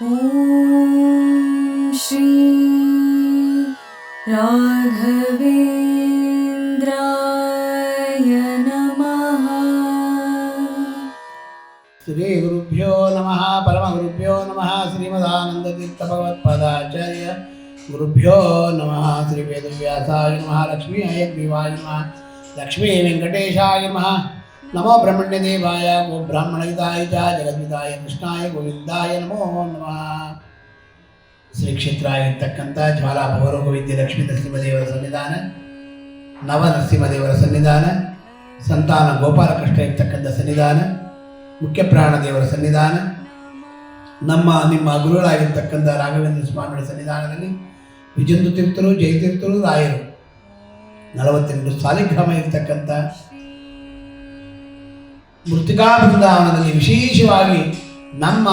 ॐ श्री राघवेन्द्राय नमः। श्री गुरुभ्यो नमः परमगुरुभ्यो नमः श्रीमदानन्दतीर्थभगवत्पादाचार्य गुरुभ्यो नमः श्री वेदव्यासाय नमः लक्ष्मी हयग्रीवाय नमः लक्ष्मी वेंकटेशाय नमः नमो ब्रह्मण्यदेवाय गो ब्राह्मणहिताय च जगद्विताय कृष्णाय ಗೋವಿಂದಾಯ ನಮೋ ನಮಃ. ಶ್ರೀ ಕ್ಷೇತ್ರ ಆಗಿರ್ತಕ್ಕಂಥ ಜ್ವಾಲಾ ಭವರೋಗ ವಿದ್ಯೆ ಲಕ್ಷ್ಮೀ ನರಸಿಂಹದೇವರ ಸನ್ನಿಧಾನ, ನವ ನರಸಿಂಹದೇವರ ಸನ್ನಿಧಾನ, ಸಂತಾನ ಗೋಪಾಲಕೃಷ್ಣ ಇರ್ತಕ್ಕಂಥ ಸನ್ನಿಧಾನ, ಮುಖ್ಯ ಪ್ರಾಣದೇವರ ಸನ್ನಿಧಾನ, ನಿಮ್ಮ ಗುರುಗಳಾಗಿರ್ತಕ್ಕಂಥ ರಾಘವೇಂದ್ರ ಸ್ವಾಮಿಗಳ ಸನ್ನಿಧಾನದಲ್ಲಿ ವಿಜಂತು ತೀರ್ಥರು, ಜಯತೀರ್ಥರು, ರಾಯರು 48 ಸಾಲಿಗ್ರಾಮ ಇರ್ತಕ್ಕಂಥ ಮೃತ್ತಿಕಾ ಬೃಂದಾವನದಲ್ಲಿ ವಿಶೇಷವಾಗಿ ನಿಮ್ಮ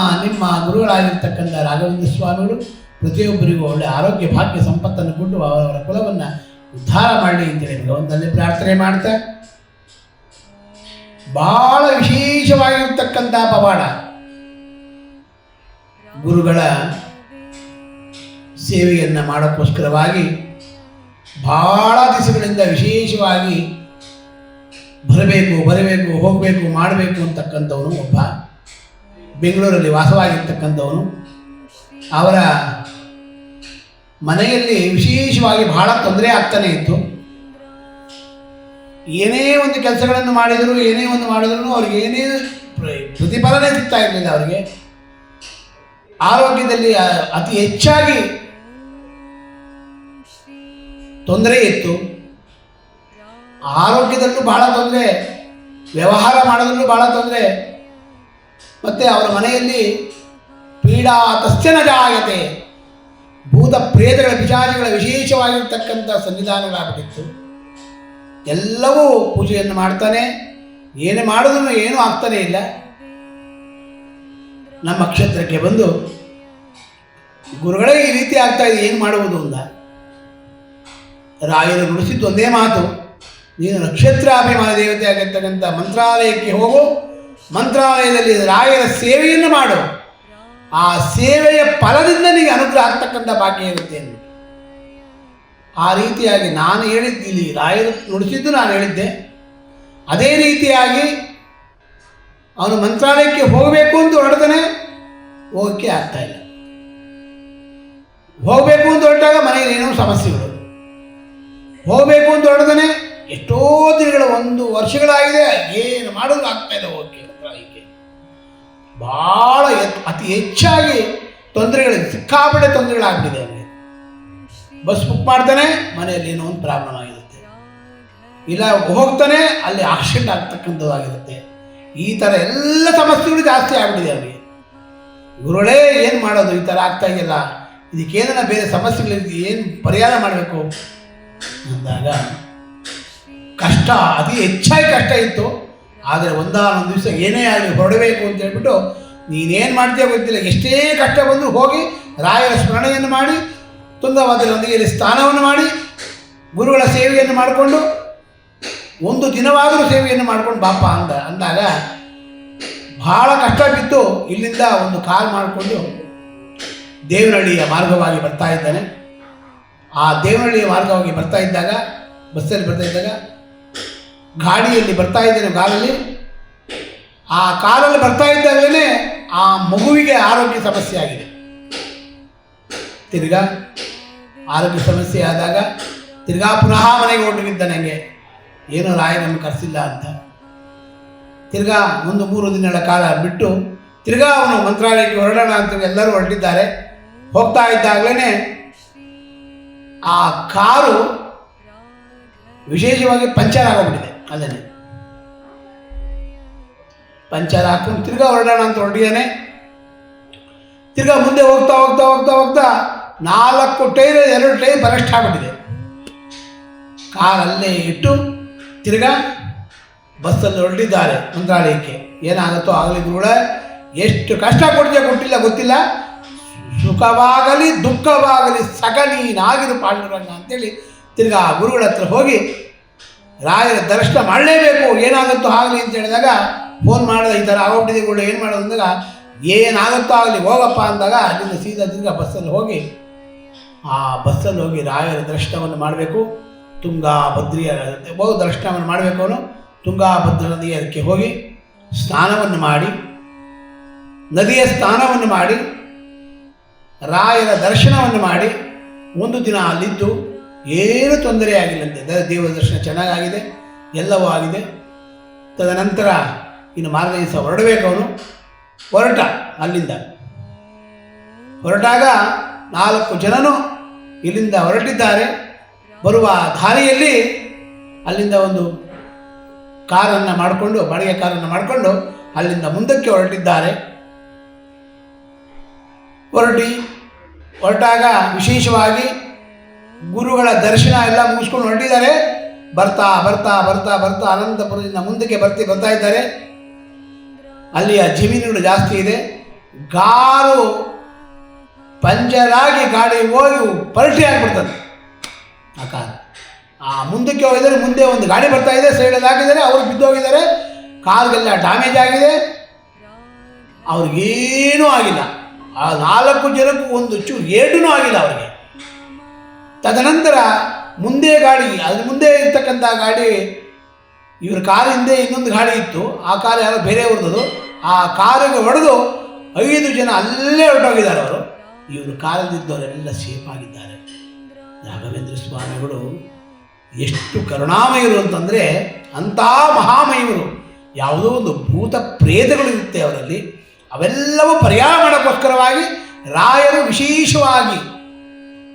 ಗುರುಗಳಾಗಿರ್ತಕ್ಕಂಥ ರಾಘವೇಂದ್ರ ಸ್ವಾಮಿಗಳು ಪ್ರತಿಯೊಬ್ಬರಿಗೂ ಒಳ್ಳೆ ಆರೋಗ್ಯ ಭಾಗ್ಯ ಸಂಪತ್ತನ್ನು ಕೊಟ್ಟು ಅವರ ಕುಲವನ್ನು ಉದ್ಧಾರ ಮಾಡಲಿ ಅಂತೇಳಿ ಭಗವಂತನಲ್ಲಿ ಪ್ರಾರ್ಥನೆ ಮಾಡ್ತಾ, ಬಹಳ ವಿಶೇಷವಾಗಿರ್ತಕ್ಕಂಥ ಪವಾಡ ಗುರುಗಳ ಸೇವೆಯನ್ನು ಮಾಡೋಕ್ಕೋಸ್ಕರವಾಗಿ ಬಹಳ ದಿವಸಗಳಿಂದ ವಿಶೇಷವಾಗಿ ಬರಬೇಕು ಹೋಗಬೇಕು ಮಾಡಬೇಕು ಅಂತಕ್ಕಂಥವನು ಒಬ್ಬ ಬೆಂಗಳೂರಲ್ಲಿ ವಾಸವಾಗಿರ್ತಕ್ಕಂಥವನು. ಅವರ ಮನೆಯಲ್ಲಿ ವಿಶೇಷವಾಗಿ ಬಹಳ ತೊಂದರೆ ಆಗ್ತಾನೆ ಇತ್ತು. ಏನೇ ಒಂದು ಕೆಲಸಗಳನ್ನು ಮಾಡಿದರೂ ಅವ್ರಿಗೆ ಏನೇ ಪ್ರತಿಫಲನೆ ಸಿಗ್ತಾ ಇರಲಿಲ್ಲ. ಅವರಿಗೆ ಆರೋಗ್ಯದಲ್ಲಿ ಅತಿ ಹೆಚ್ಚಾಗಿ ತೊಂದರೆ ಇತ್ತು. ಆರೋಗ್ಯದಲ್ಲೂ ಬಹಳ ತೊಂದರೆ, ವ್ಯವಹಾರ ಮಾಡೋದಲ್ಲೂ ಬಹಳ ತೊಂದರೆ. ಮತ್ತು ಅವರ ಮನೆಯಲ್ಲಿ ಪೀಡಾ ತಸ್ಯನ ಜಾಯತೆ, ಭೂತ ಪ್ರೇತಗಳ ಪಿಶಾಚಿಗಳ ವಿಶೇಷವಾಗಿರ್ತಕ್ಕಂಥ ಸನ್ನಿಧಾನಗಳಾಗ್ಬಿಟ್ಟಿತ್ತು. ಎಲ್ಲವೂ ಪೂಜೆಯನ್ನು ಮಾಡ್ತಾನೆ, ಏನೇ ಮಾಡಿದ್ರು ಏನೂ ಆಗ್ತಾನೆ ಇಲ್ಲ. ನಮ್ಮ ಕ್ಷೇತ್ರಕ್ಕೆ ಬಂದು ಗುರುಗಳೇ ಈ ರೀತಿ ಆಗ್ತಾ ಇದೆ, ಏನು ಮಾಡುವುದು ಅಂತ ರಾಯರು ನುಡಿಸಿದ್ದು ಒಂದೇ ಮಾತು, ನೀನು ನಕ್ಷತ್ರಾಭಿಮಾನ ದೇವತೆ ಆಗಿರ್ತಕ್ಕಂಥ ಮಂತ್ರಾಲಯಕ್ಕೆ ಹೋಗು, ಮಂತ್ರಾಲಯದಲ್ಲಿ ರಾಯರ ಸೇವೆಯನ್ನು ಮಾಡು, ಆ ಸೇವೆಯ ಫಲದಿಂದ ನಿನಗೆ ಅನುಗ್ರಹ ಆಗ್ತಕ್ಕಂಥ ಭಾಗ್ಯ ಇರುತ್ತೆ ಎಂದು. ಆ ರೀತಿಯಾಗಿ ನಾನು ಹೇಳಿದ್ದೀನಿ, ರಾಯರು ನುಡಿಸಿದ್ದು ನಾನು ಹೇಳಿದ್ದೆ. ಅದೇ ರೀತಿಯಾಗಿ ಅವನು ಮಂತ್ರಾಲಯಕ್ಕೆ ಹೋಗಬೇಕು ಅಂತ ಹೊರಡ್ತಾನೆ, ಹೋಗೋಕ್ಕೆ ಆಗ್ತಾಯಿಲ್ಲ. ಹೋಗಬೇಕು ಅಂತ ಹೊರಟಾಗ ಮನೆಯಲ್ಲಿ ಏನೋ ಸಮಸ್ಯೆಗಳು, ಹೋಗಬೇಕು ಅಂತ ಹೊರಡ್ತಾನೆ, ಎಷ್ಟೋ ದಿನಗಳ 1 ವರ್ಷಗಳಾಗಿದೆ, ಏನು ಮಾಡೋದು ಆಗ್ತಾಯಿಲ್ಲ ಹೋಗಕ್ಕೆ ಮಂತ್ರಾಲಯಕ್ಕೆ. ಭಾಳ ಅತಿ ಹೆಚ್ಚಾಗಿ ತೊಂದರೆಗಳು, ಸಿಕ್ಕಾಪಟ್ಟೆ ತೊಂದರೆಗಳಾಗ್ಬಿಟ್ಟಿದೆ ಅವನಿಗೆ. ಬಸ್ ಬುಕ್ ಮಾಡ್ತಾನೆ, ಮನೆಯಲ್ಲಿ ಏನೋ ಒಂದು ಪ್ರಾಬ್ಲಮ್ ಆಗಿರುತ್ತೆ, ಇಲ್ಲ ಹೋಗ್ತಾನೆ ಅಲ್ಲಿ ಆಕ್ಸಿಡೆಂಟ್ ಆಗ್ತಕ್ಕಂಥದ್ದಾಗಿರುತ್ತೆ. ಈ ಥರ ಎಲ್ಲ ಸಮಸ್ಯೆಗಳು ಜಾಸ್ತಿ ಆಗ್ಬಿಟ್ಟಿದೆ ಅವನಿಗೆ. ಗುರುಗಳೇ ಏನು ಮಾಡೋದು, ಈ ಥರ ಆಗ್ತಾ ಇದೆಯಲ್ಲ, ಇದಕ್ಕೇನ ಬೇರೆ ಸಮಸ್ಯೆಗಳಿದೆ, ಏನು ಪರಿಹಾರ ಮಾಡಬೇಕು ಅಂದಾಗ ಕಷ್ಟ, ಅತಿ ಹೆಚ್ಚಾಗಿ ಕಷ್ಟ ಇತ್ತು. ಆದರೆ ಒಂದಾನೊಂದು ದಿವಸ ಏನೇ ಆಗಲಿ ಹೊರಡಬೇಕು ಅಂತ ಹೇಳ್ಬಿಟ್ಟು, ನೀನೇನು ಮಾಡ್ತೀಯ ಗೊತ್ತಿಲ್ಲ, ಎಷ್ಟೇ ಕಷ್ಟ ಬಂದರೂ ಹೋಗಿ ರಾಯರ ಸ್ಮರಣೆಯನ್ನು ಮಾಡಿ, ತುಂಗಭದ್ರನೊಂದಿಗೆ ಸ್ನಾನವನ್ನು ಮಾಡಿ, ಗುರುಗಳ ಸೇವೆಯನ್ನು ಮಾಡಿಕೊಂಡು, ಒಂದು ದಿನವಾದರೂ ಸೇವೆಯನ್ನು ಮಾಡ್ಕೊಂಡು ಬಾಪ ಅಂದಾಗ ಬಹಳ ಕಷ್ಟ ಬಿದ್ದು ಇಲ್ಲಿಂದ ಒಂದು ಕಾರ್ ಮಾಡಿಕೊಂಡು ದೇವನಹಳ್ಳಿಯ ಮಾರ್ಗವಾಗಿ ಬರ್ತಾ ಇದ್ದಾನೆ. ಆ ದೇವನಹಳ್ಳಿಯ ಮಾರ್ಗವಾಗಿ ಬರ್ತಾ ಇದ್ದಾಗ, ಬಸ್ಸಲ್ಲಿ ಬರ್ತಾ ಇದ್ದಾಗ, ಗಾಡಿಯಲ್ಲಿ ಬರ್ತಾ ಇದ್ದೇನೆ, ಆ ಕಾರಲ್ಲಿ ಬರ್ತಾ ಇದ್ದಾಗಲೇ ಆ ಮಗುವಿಗೆ ಆರೋಗ್ಯ ಸಮಸ್ಯೆ ಆಗಿದೆ. ತಿರ್ಗಾ ಆರೋಗ್ಯ ಸಮಸ್ಯೆ ಆದಾಗ ತಿರ್ಗಾ ಪುನಃ ಮನೆಗೆ ಹೊರಟಿದ್ದ ನನಗೆ, ಏನೋ ರಾಯ ನಮ್ಗೆ ಕರೆಸಿಲ್ಲ ಅಂತ. ತಿರ್ಗಾ ಒಂದು 3 ದಿನಗಳ ಕಾಲ ಬಿಟ್ಟು ತಿರ್ಗಾ ಅವನು ಮಂತ್ರಾಲಯಕ್ಕೆ ಹೊರಡೋಣ ಅಂತ ಎಲ್ಲರೂ ಹೊರಟಿದ್ದಾರೆ. ಹೋಗ್ತಾ ಇದ್ದಾಗಲೇ ಆ ಕಾರು ವಿಶೇಷವಾಗಿ ಪಂಚರ್ ಆಗೋಗ್ಬಿಟ್ಟಿದೆ. ಅದನ್ನೇ ಪಂಚರ್ ಹಾಕೊಂಡು ತಿರ್ಗಾ ಹೊರಡೋಣ ಅಂತ ಹೊರಟಿದ್ದಾನೆ. ತಿರ್ಗಾ ಮುಂದೆ ಹೋಗ್ತಾ 4 ಟೈರ್ 2 ಟೈರ್ ಬರಸ್ಟ್ ಆಗ್ಬಿಟ್ಟಿದೆ. ಕಾರಲ್ಲೇ ಇಟ್ಟು ತಿರ್ಗಾ ಬಸ್ಸಲ್ಲಿ ಹೊರಟಿದ್ದಾರೆ ಮಂತ್ರಾಲಯಕ್ಕೆ. ಏನಾಗುತ್ತೋ ಆಗಲಿ ಗುರುಗಳ, ಎಷ್ಟು ಕಷ್ಟ ಕೊಟ್ಟಿಲ್ಲ ಗೊತ್ತಿಲ್ಲ, ಸುಖವಾಗಲಿ ದುಃಖವಾಗಲಿ ಸಗನೀನಾಗಿರು ಪಾಂಡುರಂಗ ಅಂತೇಳಿ ತಿರ್ಗಾ ಗುರುಗಳ ಹತ್ರ ಹೋಗಿ ರಾಯರ ದರ್ಶನ ಮಾಡಲೇಬೇಕು, ಏನಾಗುತ್ತೋ ಆಗಲಿ ಅಂತ ಹೇಳಿದಾಗ ಫೋನ್ ಮಾಡಿದ, ಈ ಥರ ಆಗೋಗ್ಬಿಟ್ಟಿದೆ ಗುರುಗಳು, ಏನು ಮಾಡೋದು ಅಂದಾಗ ಏನಾಗುತ್ತೋ ಆಗಲಿ ಹೋಗಪ್ಪ ಅಂದಾಗ ಅಲ್ಲಿಂದ ಸೀದಾ ತಿರ್ಗಾ ಬಸ್ಸಲ್ಲಿ ಹೋಗಿ ಆ ಬಸ್ಸಲ್ಲಿ ಹೋಗಿ ರಾಯರ ದರ್ಶನವನ್ನು ಮಾಡಬೇಕು. ತುಂಗಾಭದ್ರಿಯ ಹೋಗಿ ದರ್ಶನವನ್ನು ಮಾಡಬೇಕು. ಅವನು ತುಂಗಾಭದ್ರಾ ನದಿಯ ಅದಕ್ಕೆ ಹೋಗಿ ಸ್ನಾನವನ್ನು ಮಾಡಿ, ನದಿಯ ಸ್ನಾನವನ್ನು ಮಾಡಿ, ರಾಯರ ದರ್ಶನವನ್ನು ಮಾಡಿ ಒಂದು ದಿನ ಅಲ್ಲಿದ್ದು ಏನೂ ತೊಂದರೆ ಆಗಿಲ್ಲಂತೆ. ದೇವರ ದರ್ಶನ ಚೆನ್ನಾಗಾಗಿದೆ, ಎಲ್ಲವೂ ಆಗಿದೆ. ತದನಂತರ ಇನ್ನು ಮಾರನೇ ದಿವಸ ಹೊರಡಬೇಕು. ಅವನು ಅಲ್ಲಿಂದ ಹೊರಟಾಗ 4 ಜನನು ಇಲ್ಲಿಂದ ಹೊರಟಿದ್ದಾರೆ. ಬರುವ ದಾರಿಯಲ್ಲಿ ಅಲ್ಲಿಂದ ಒಂದು ಕಾರನ್ನು ಮಾಡಿಕೊಂಡು, ಬಾಡಿಗೆ ಕಾರನ್ನು ಮಾಡಿಕೊಂಡು ಅಲ್ಲಿಂದ ಮುಂದಕ್ಕೆ ಹೊರಟಿದ್ದಾರೆ. ಹೊರಟಾಗ ವಿಶೇಷವಾಗಿ ಗುರುಗಳ ದರ್ಶನ ಎಲ್ಲ ಮುಗಿಸ್ಕೊಂಡು ಹೊರಟಿದ್ದಾರೆ. ಬರ್ತಾ ಬರ್ತಾ ಬರ್ತಾ ಬರ್ತಾ ಅನಂತಪುರದಿಂದ ಮುಂದಕ್ಕೆ ಬರ್ತಾ ಇದ್ದಾರೆ. ಅಲ್ಲಿಯ ಜಮೀನುಗಳು ಜಾಸ್ತಿ ಇದೆ. ಗಾರು ಪಂಚರಾಗಿ ಗಾಡಿ ಹೋಗಿ ಪಲ್ಟಿ ಆಗಿಬಿಡ್ತದೆ ಆ ಕಾರು. ಮುಂದಕ್ಕೆ ಹೋಗಿದ್ದಾರೆ. ಮುಂದೆ ಒಂದು ಗಾಡಿ ಬರ್ತಾ ಇದೆ, ಸೈಡಲ್ಲಿ ಹಾಕಿದ್ದಾರೆ. ಅವರು ಬಿದ್ದೋಗಿದ್ದಾರೆ. ಕಾರ್ಗೆಲ್ಲ ಡ್ಯಾಮೇಜ್ ಆಗಿದೆ. ಅವ್ರಿಗೇನೂ ಆಗಿಲ್ಲ. ಆ 4 ಜನಕ್ಕೂ ಒಂದು ಚೂರು ಏಟೂ ಆಗಿಲ್ಲ ಅವರಿಗೆ. ತದನಂತರ ಮುಂದೆ ಗಾಡಿ, ಅದ್ರ ಮುಂದೆ ಇರ್ತಕ್ಕಂಥ ಗಾಡಿ, ಇವ್ರ ಕಾರ್ ಹಿಂದೆ ಇನ್ನೊಂದು ಗಾಡಿ ಇತ್ತು. ಆ ಕಾರು ಯಾರೋ ಬೇರೆಯವ್ರದ್ದು. ಆ ಕಾರಿಗೆ ಹೊಡೆದು 5 ಜನ ಅಲ್ಲೇ ಹೊರಟೋಗಿದ್ದಾರೆ ಅವರು. ಇವರು ಕಾರಲ್ಲಿದ್ದವರೆಲ್ಲ ಸೇಫ್ ಆಗಿದ್ದಾರೆ. ರಾಘವೇಂದ್ರ ಸ್ವಾಮಿಗಳು ಎಷ್ಟು ಕರುಣಾಮಯರು ಅಂತಂದರೆ, ಅಂಥ ಮಹಾಮಯವರು. ಯಾವುದೋ ಒಂದು ಭೂತ ಪ್ರೇತಗಳಿರುತ್ತೆ ಅವರಲ್ಲಿ. ಅವೆಲ್ಲವೂ ಪರಿಹಾರ ಮಾಡೋಕ್ಕೋಸ್ಕರವಾಗಿ ರಾಯರು ವಿಶೇಷವಾಗಿ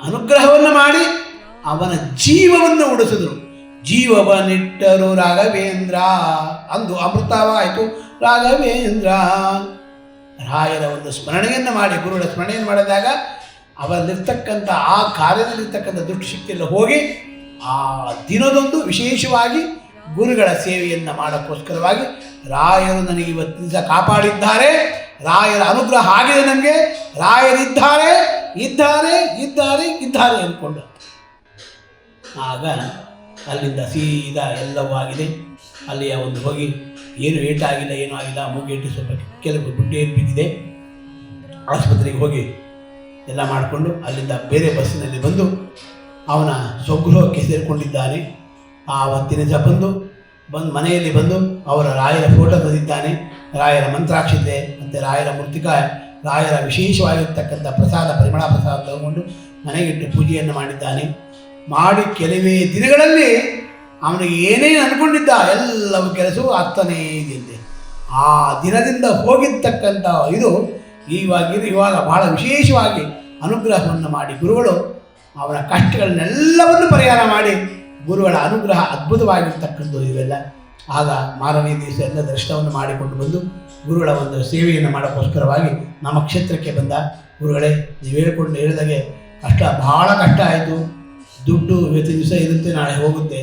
ಅನುಗ್ರಹವನ್ನು ಮಾಡಿ ಅವನ ಜೀವವನ್ನು ಉಳಿಸಿದರು. ಜೀವವನಿಟ್ಟರು ರಾಘವೇಂದ್ರ ಅಂದು ಅಮೃತವಾಯಿತು ರಾಘವೇಂದ್ರ. ರಾಯರ ಒಂದು ಸ್ಮರಣೆಯನ್ನು ಮಾಡಿ, ಗುರುಗಳ ಸ್ಮರಣೆಯನ್ನು ಮಾಡಿದಾಗ ಅವರಲ್ಲಿರ್ತಕ್ಕಂಥ ಆ ಕಾರ್ಯದಲ್ಲಿರ್ತಕ್ಕಂಥ ದುಷ್ಟಶಕ್ತಿಯೆಲ್ಲ ಹೋಗಿ ಆ ದಿನದೊಂದು ವಿಶೇಷವಾಗಿ ಗುರುಗಳ ಸೇವೆಯನ್ನು ಮಾಡೋಕ್ಕೋಸ್ಕರವಾಗಿ ರಾಯರು ನನಗೆ ಇವತ್ತು ದಿವಸ ಕಾಪಾಡಿದ್ದಾರೆ. ರಾಯರ ಅನುಗ್ರಹ ಆಗಿದೆ ನನಗೆ. ರಾಯರಿದ್ದಾರೆ ಇದ್ದಾರೆ ಇದ್ದಾರೆ ಇದ್ದಾರೆ ಅಂದ್ಕೊಂಡು ಆಗ ಅಲ್ಲಿಂದ ಸೀದಾ ಎಲ್ಲವೂ ಆಗಿದೆ. ಅಲ್ಲಿಯ ಒಂದು ಹೋಗಿ ಏನು ಏಟಾಗಿಲ್ಲ, ಏನೂ ಆಗಿಲ್ಲ. ಮೂಗೇಟು ಸ್ವಲ್ಪ ಕೆಲವು ಗುಡ್ಡೆ ಏನು ಬಿದ್ದಿದೆ. ಆಸ್ಪತ್ರೆಗೆ ಹೋಗಿ ಎಲ್ಲ ಮಾಡಿಕೊಂಡು ಅಲ್ಲಿಂದ ಬೇರೆ ಬಸ್ಸಿನಲ್ಲಿ ಬಂದು ಅವನ ಸ್ವಗೃಹಕ್ಕೆ ಸೇರಿಕೊಂಡಿದ್ದಾನೆ. ಆವತ್ತಿನ ದಿವಸ ಬಂದು ಮನೆಯಲ್ಲಿ ಬಂದು ಅವರ ರಾಯರ ಫೋಟೋ ತಂದಿದ್ದಾನೆ. ರಾಯರ ಮಂತ್ರಾಕ್ಷತೆ ಮತ್ತು ರಾಯರ ಮೃತ್ತಿಕ, ರಾಯರ ವಿಶೇಷವಾಗಿರ್ತಕ್ಕಂಥ ಪ್ರಸಾದ, ಪರಿಮಳ ಪ್ರಸಾದ ತಗೊಂಡು ಮನೆಗಿಟ್ಟು ಪೂಜೆಯನ್ನು ಮಾಡಿದ್ದಾನೆ. ಮಾಡಿ ಕೆಲವೇ ದಿನಗಳಲ್ಲಿ ಅವನಿಗೆ ಏನೇನು ಅಂದ್ಕೊಂಡಿದ್ದ ಎಲ್ಲವೂ ಕೆಲಸವೂ ಆಗ್ತಾನೇ ಇದೆ. ಆ ದಿನದಿಂದ ಹೋಗಿರ್ತಕ್ಕಂಥ ಇದು ಇವಾಗ ಬಹಳ ವಿಶೇಷವಾಗಿ ಅನುಗ್ರಹವನ್ನು ಮಾಡಿ ಗುರುಗಳು ಅವನ ಕಷ್ಟಗಳನ್ನೆಲ್ಲವನ್ನು ಪರಿಹಾರ ಮಾಡಿ, ಗುರುಗಳ ಅನುಗ್ರಹ ಅದ್ಭುತವಾಗಿರ್ತಕ್ಕಂಥದ್ದು ಇವೆಲ್ಲ. ಆಗ ಮಾರನೇ ದಿವಸ ಎಲ್ಲ ದರ್ಶನವನ್ನು ಮಾಡಿಕೊಂಡು ಬಂದು ಗುರುಗಳ ಒಂದು ಸೇವೆಯನ್ನು ಮಾಡೋಕ್ಕೋಸ್ಕರವಾಗಿ ನಮ್ಮ ಕ್ಷೇತ್ರಕ್ಕೆ ಬಂದ. ಗುರುಗಳೇ, ನೀವು ಹೇಳಿದಾಗೆ ಬಹಳ ಕಷ್ಟ ಆಯಿತು. ದುಡ್ಡು ಇವತ್ತಿನ ದಿವಸ ಇರುತ್ತೆ, ನಾಳೆ ಹೋಗುತ್ತೆ.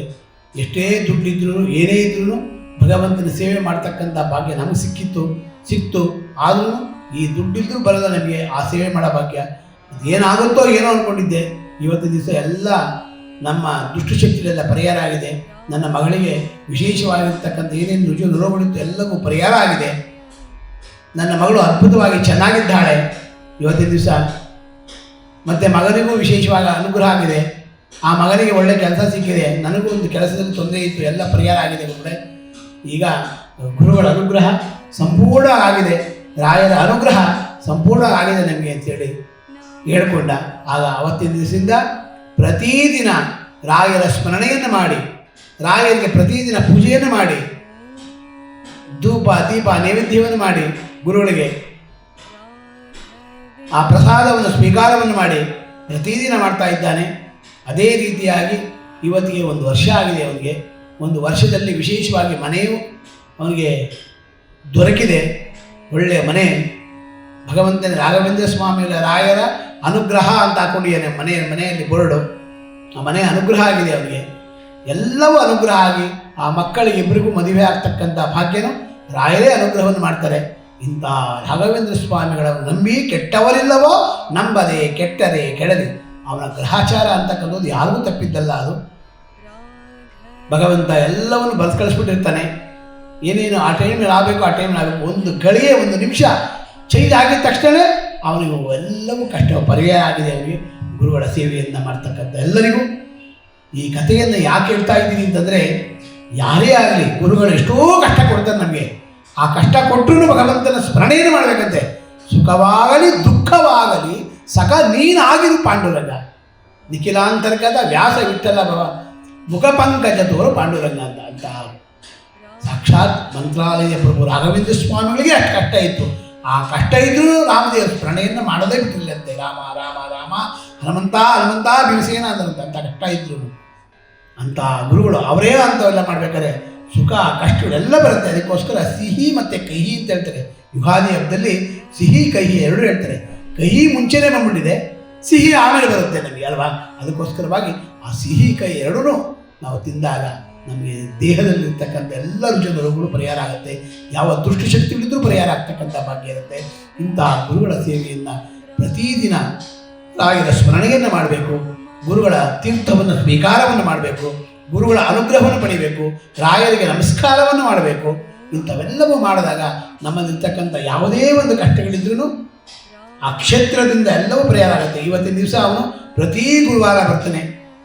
ಎಷ್ಟೇ ದುಡ್ಡಿದ್ರೂ ಏನೇ ಇದ್ರೂ ಭಗವಂತನ ಸೇವೆ ಮಾಡ್ತಕ್ಕಂಥ ಭಾಗ್ಯ ನಮಗೆ ಸಿಕ್ತು. ಆದರೂ ಈ ದುಡ್ಡಿದ್ರೂ ಬರಲ್ಲ ನಮಗೆ ಆ ಸೇವೆ ಮಾಡೋ ಭಾಗ್ಯ. ಏನಾಗುತ್ತೋ ಏನೋ ಅಂದ್ಕೊಂಡಿದ್ದೆ. ಇವತ್ತಿನ ದಿವಸ ಎಲ್ಲ ನಮ್ಮ ದುಷ್ಟಶಕ್ತಿಗಳೆಲ್ಲ ಪರಿಹಾರ ಆಗಿದೆ. ನನ್ನ ಮಗಳಿಗೆ ವಿಶೇಷವಾಗಿರ್ತಕ್ಕಂಥ ಏನೇನು ರೋಗಗಳಿತ್ತು ಎಲ್ಲವೂ ಪರಿಹಾರ ಆಗಿದೆ. ನನ್ನ ಮಗಳು ಅದ್ಭುತವಾಗಿ ಚೆನ್ನಾಗಿದ್ದಾಳೆ ಇವತ್ತಿನ ದಿವಸ. ಮತ್ತು ಮಗನಿಗೂ ವಿಶೇಷವಾಗಿ ಅನುಗ್ರಹ ಆಗಿದೆ. ಆ ಮಗನಿಗೆ ಒಳ್ಳೆ ಕೆಲಸ ಸಿಕ್ಕಿದೆ. ನನಗೂ ಒಂದು ಕೆಲಸದಲ್ಲಿ ತೊಂದರೆ ಇತ್ತು, ಎಲ್ಲ ಪರಿಹಾರ ಆಗಿದೆ. ಗುರುಗಳೇ, ಈಗ ಗುರುಗಳ ಅನುಗ್ರಹ ಸಂಪೂರ್ಣ ಆಗಿದೆ, ರಾಯರ ಅನುಗ್ರಹ ಸಂಪೂರ್ಣ ಆಗಿದೆ ನಮಗೆ ಅಂತೇಳಿ ಹೇಳ್ಕೊಂಡ. ಆಗ ಅವತ್ತಿನ ದಿವಸದಿಂದ ಪ್ರತಿದಿನ ರಾಯರ ಸ್ಮರಣೆಯನ್ನು ಮಾಡಿ, ರಾಯರಿಗೆ ಪ್ರತಿದಿನ ಪೂಜೆಯನ್ನು ಮಾಡಿ, ಧೂಪ ದೀಪ ನೈವೇದ್ಯವನ್ನು ಮಾಡಿ, ಗುರುಗಳಿಗೆ ಆ ಪ್ರಸಾದವನ್ನು ಸ್ವೀಕಾರವನ್ನು ಮಾಡಿ ಪ್ರತಿದಿನ ಮಾಡ್ತಾ ಇದ್ದಾನೆ. ಅದೇ ರೀತಿಯಾಗಿ ಇವತ್ತಿಗೆ 1 ವರ್ಷ ಆಗಿದೆ ಅವನಿಗೆ. 1 ವರ್ಷದಲ್ಲಿ ವಿಶೇಷವಾಗಿ ಮನೆಯು ಅವನಿಗೆ ದೊರಕಿದೆ. ಒಳ್ಳೆಯ ಮನೆ, ಭಗವಂತನ ರಾಘವೇಂದ್ರ ಸ್ವಾಮಿಗಳ ರಾಯರ ಅನುಗ್ರಹ ಅಂತ ಹಾಕೊಂಡಿದ್ದಾನೆ ಮನೆಯಲ್ಲಿ ಬೋರ್ಡು. ಆ ಮನೆ ಅನುಗ್ರಹ ಆಗಿದೆ ಅವನಿಗೆ. ಎಲ್ಲವೂ ಅನುಗ್ರಹ ಆಗಿ ಆ ಮಕ್ಕಳಿಗೆ ಇಬ್ಬರಿಗೂ ಮದುವೆ ಆಗ್ತಕ್ಕಂಥ ಭಾಗ್ಯನು ರಾಯರೇ ಅನುಗ್ರಹವನ್ನು ಮಾಡ್ತಾರೆ. ಇಂಥ ರಾಘವೇಂದ್ರ ಸ್ವಾಮಿಗಳನ್ನು ನಂಬಿ ಕೆಟ್ಟವರಿಲ್ಲವೋ ನಂಬದೆ ಕೆಟ್ಟರೆ ಕೆಡಲಿ. ಅವನ ಗ್ರಹಾಚಾರ ಅಂತಕ್ಕಂಥದ್ದು ಯಾರಿಗೂ ತಪ್ಪಿದ್ದಲ್ಲ. ಅದು ಭಗವಂತ ಎಲ್ಲವನ್ನು ಬರೆದು ಕಳಿಸ್ಬಿಟ್ಟಿರ್ತಾನೆ. ಏನೇನು ಆ ಟೈಮಲ್ಲಿ ಆಗಬೇಕು ಆ ಟೈಮಲ್ಲಿ ಆಗಬೇಕು. ಒಂದು ಗಳಿಗೆ 1 ನಿಮಿಷ ಚೇಂಜ್ ಆಗಿದ ತಕ್ಷಣ ಅವನಿಗೆ ಎಲ್ಲವೂ ಕಷ್ಟ ಪರಿಹಾರ ಆಗಿದೆ. ಅವನಿಗೆ ಗುರುಗಳ ಸೇವೆಯನ್ನು ಮಾಡ್ತಕ್ಕಂಥ ಎಲ್ಲರಿಗೂ ಈ ಕಥೆಯನ್ನು ಯಾಕೆ ಹೇಳ್ತಾ ಇದ್ದೀನಿ ಅಂತಂದರೆ, ಯಾರೇ ಆಗಲಿ ಗುರುಗಳು ಎಷ್ಟೋ ಕಷ್ಟ ಕೊಡ್ತಾರೆ ನಮಗೆ. ಆ ಕಷ್ಟ ಕೊಟ್ಟರು ಭಗವಂತನ ಸ್ಮರಣೆಯನ್ನು ಮಾಡಬೇಕಂತೆ. ಸುಖವಾಗಲಿ ದುಃಖವಾಗಲಿ ಸಖ ನೀನಾಗಿರು ಪಾಂಡುರಂಗ. ನಿಖಿಲಾಂತರ್ಗತ ವ್ಯಾಸ ವಿಠಲ ಮುಖಪಂಕಜ ತೋರು ಪಾಂಡುರಂಗ ಅಂತ ಸಾಕ್ಷಾತ್ ಮಂತ್ರಾಲಯ ಪ್ರಭು ರಾಘವೇಂದ್ರ ಸ್ವಾಮಿಗಳಿಗೆ ಅಷ್ಟು ಕಷ್ಟ ಇತ್ತು. ಆ ಕಷ್ಟ ಇದ್ದರೂ ರಾಮದೇವರ ಸ್ಮರಣೆಯನ್ನು ಮಾಡೋದೇ ಬಿಟ್ಟಿಲ್ಲಂತೆ. ರಾಮ ರಾಮ ರಾಮ ಹನುಮಂತ ಹನುಮಂತ ಭೀಮಸೇನ ಅಂತ ಕಷ್ಟ ಇದ್ರು ಅಂಥ ಗುರುಗಳು ಅವರೇ ಅಂಥವೆಲ್ಲ ಮಾಡ್ಬೇಕಾದ್ರೆ ಸುಖ ಕಷ್ಟಗಳೆಲ್ಲ ಬರುತ್ತೆ. ಅದಕ್ಕೋಸ್ಕರ ಸಿಹಿ ಮತ್ತು ಕಹಿ ಅಂತ ಹೇಳ್ತಾರೆ. ಯುಗಾದಿ ಹಬ್ಬದಲ್ಲಿ ಸಿಹಿ ಕಹಿ ಎರಡೂ ಹೇಳ್ತಾರೆ. ಕಹಿ ಮುಂಚೆನೇ ಬಂದ್ಬಿಟ್ಟಿದೆ, ಸಿಹಿ ಆಮೇಲೆ ಬರುತ್ತೆ ನಮಗೆ ಅಲ್ವಾ. ಅದಕ್ಕೋಸ್ಕರವಾಗಿ ಆ ಸಿಹಿ ಕಹಿ ಎರಡೂ ನಾವು ತಿಂದಾಗ ನಮಗೆ ದೇಹದಲ್ಲಿರ್ತಕ್ಕಂಥ ಎಲ್ಲ ರುಚಿಯ ರೋಗಗಳು ಪರಿಹಾರ ಆಗುತ್ತೆ. ಯಾವ ದುಷ್ಟಶಕ್ತಿಗಳಿದ್ರೂ ಪರಿಹಾರ ಆಗ್ತಕ್ಕಂಥ ಭಾಗ್ಯ ಇರುತ್ತೆ. ಇಂಥ ಗುರುಗಳ ಸೇವೆಯನ್ನು ಪ್ರತಿದಿನ ರಾಯರ ಸ್ಮರಣೆಯನ್ನು ಮಾಡಬೇಕು. ಗುರುಗಳ ತೀರ್ಥವನ್ನು ಸ್ವೀಕಾರವನ್ನು ಮಾಡಬೇಕು. ಗುರುಗಳ ಅನುಗ್ರಹವನ್ನು ಪಡಿಬೇಕು. ರಾಯರಿಗೆ ನಮಸ್ಕಾರವನ್ನು ಮಾಡಬೇಕು. ಇಂಥವೆಲ್ಲವೂ ಮಾಡಿದಾಗ ನಮ್ಮಲ್ಲಿರ್ತಕ್ಕಂಥ ಯಾವುದೇ ಒಂದು ಕಷ್ಟಗಳಿದ್ರೂ ಆ ಕ್ಷೇತ್ರದಿಂದ ಎಲ್ಲವೂ ಪರಿಹಾರ ಆಗುತ್ತೆ. ಇವತ್ತಿನ ದಿವಸ ಅವನು ಪ್ರತಿ ಗುರುವಾರ ಬರ್ತಾನೆ.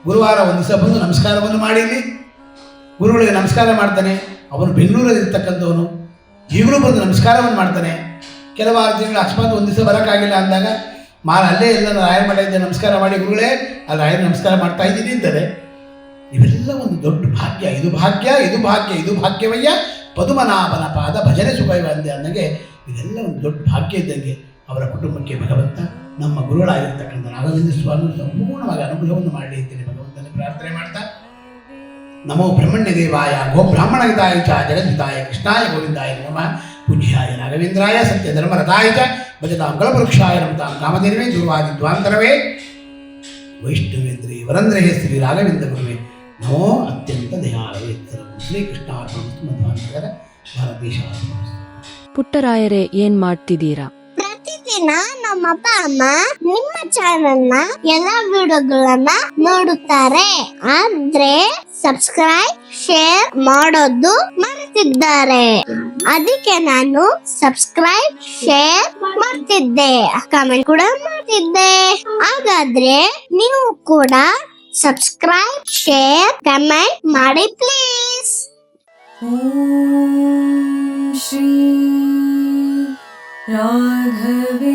ಗುರುವಾರ ಒಂದು ದಿವಸ ಬಂದು ನಮಸ್ಕಾರವನ್ನು ಮಾಡಿರಲಿ, ಗುರುಗಳಿಗೆ ನಮಸ್ಕಾರ ಮಾಡ್ತಾನೆ. ಅವನು ಬೆಂಗಳೂರಲ್ಲಿ ಇರ್ತಕ್ಕಂಥವನು ಈಗಲೂ ಬಂದು ನಮಸ್ಕಾರವನ್ನು ಮಾಡ್ತಾನೆ. ಕೆಲವಾರು ತಿಂಗಳು ಅಕಸ್ಮಾತ್ ಒಂದು ದಿವಸ ಬರೋಕ್ಕಾಗಿಲ್ಲ ಅಂದಾಗ ಅಲ್ಲೇ ಎಲ್ಲ ರಾಯರ ಮಠ ಇದ್ದ ನಮಸ್ಕಾರ ಮಾಡಿ, ಗುರುಗಳೇ ಅಲ್ಲಿ ರಾಯರ ನಮಸ್ಕಾರ ಮಾಡ್ತಾ ಇದ್ದೀನಿ ಅಂತಾರೆ. ಇವೆಲ್ಲ ಒಂದು ದೊಡ್ಡ ಭಾಗ್ಯ. ಇದು ಭಾಗ್ಯ, ಇದು ಭಾಗ್ಯ, ಇದು ಭಾಗ್ಯವಯ್ಯ ಪದುಮನಾಭನ ಪಾದ ಭಜನೆ ಸುಖವ ಅಂದೆ ಅನ್ನಂಗೆ ಇದೆಲ್ಲ ಒಂದು ದೊಡ್ಡ ಭಾಗ್ಯ ಇದ್ದಂಗೆ ಅವರ ಕುಟುಂಬಕ್ಕೆ ಭಗವಂತ ನಮ್ಮ ಗುರುಗಳಾಗಿರ್ತಕ್ಕಂಥ ರಾಘವೇಂದ್ರ ಸ್ವಾಮಿ ಸಂಪೂರ್ಣವಾಗಿ ಅನುಗ್ರಹವನ್ನು ಮಾಡಲಿ ಅಂತೇಳಿ ಭಗವಂತನ ಪ್ರಾರ್ಥನೆ ಮಾಡ್ತಾ, ನಮೋ ಬ್ರಹ್ಮಣ್ಯ ದೇವಾಯ ಗೋ ಬ್ರಾಹ್ಮಣಹಿತಾಯ ಚ ಜಗದ್ಹಿತಾಯ ಕೃಷ್ಣಾಯ ಗೋವಿಂದಾಯ ನಮಃ. ಪೂಜ್ಯಾಯ ರಾಘವೇಂದ್ರಾಯ ಸತ್ಯ ಧರ್ಮರಥಾಯ ಚ ಭಜತಾಂ ಕಲ್ಪವೃಕ್ಷಾಯ ನಮತಾಂ ಕಾಮಧೇನವೇ ದುರ್ವಾದಿ ದ್ವಾಂತರವೇ ವೈಷ್ಣವೇಂದ್ರೇ ವರಂದ್ರೇ ಶ್ರೀ ರಾಘವೇಂದ್ರ ಗುರುವೇ ನಮೋ ಅತ್ಯಂತ ದಯಾಳವೇ. ಶ್ರೀಕೃಷ್ಣಾರ್ಪಣಮಸ್ತು. ಮಧ್ವಾಂತರ ಭಾರತೀಶ. ಪುಟ್ಟರಾಯರೇ, ಏನ್ ಮಾಡ್ತಿದ್ದೀರಾ? ಪ್ರತಿದಿನ ನಮ್ಮ ಅಪ್ಪ ಅಮ್ಮ ನಿಮ್ಮ ಚಾನೆಲ್ ನ ಎಲ್ಲಾ ವಿಡಿಯೋಗಳನ್ನ ನೋಡುತ್ತಾರೆ, ಆದ್ರೆ ಸಬ್ಸ್ಕ್ರೈಬ್ ಶೇರ್ ಮಾಡೋದು ಮರೆತಿದ್ದಾರೆ. ಅದಕ್ಕೆ ನಾನು ಸಬ್ಸ್ಕ್ರೈಬ್ ಶೇರ್ ಮಾಡ್ತಿದ್ದೆ, ಕಮೆಂಟ್ ಕೂಡ ಮಾಡ್ತಿದ್ದೆ. ಹಾಗಾದ್ರೆ ನೀವು ಕೂಡ ಸಬ್ಸ್ಕ್ರೈಬ್ ಶೇರ್ ಕಮೆಂಟ್ ಮಾಡಿ ಪ್ಲೀಸ್. ಓಂ ಶ್ರೀ ರಾಘವೇಂದ್ರಾಯ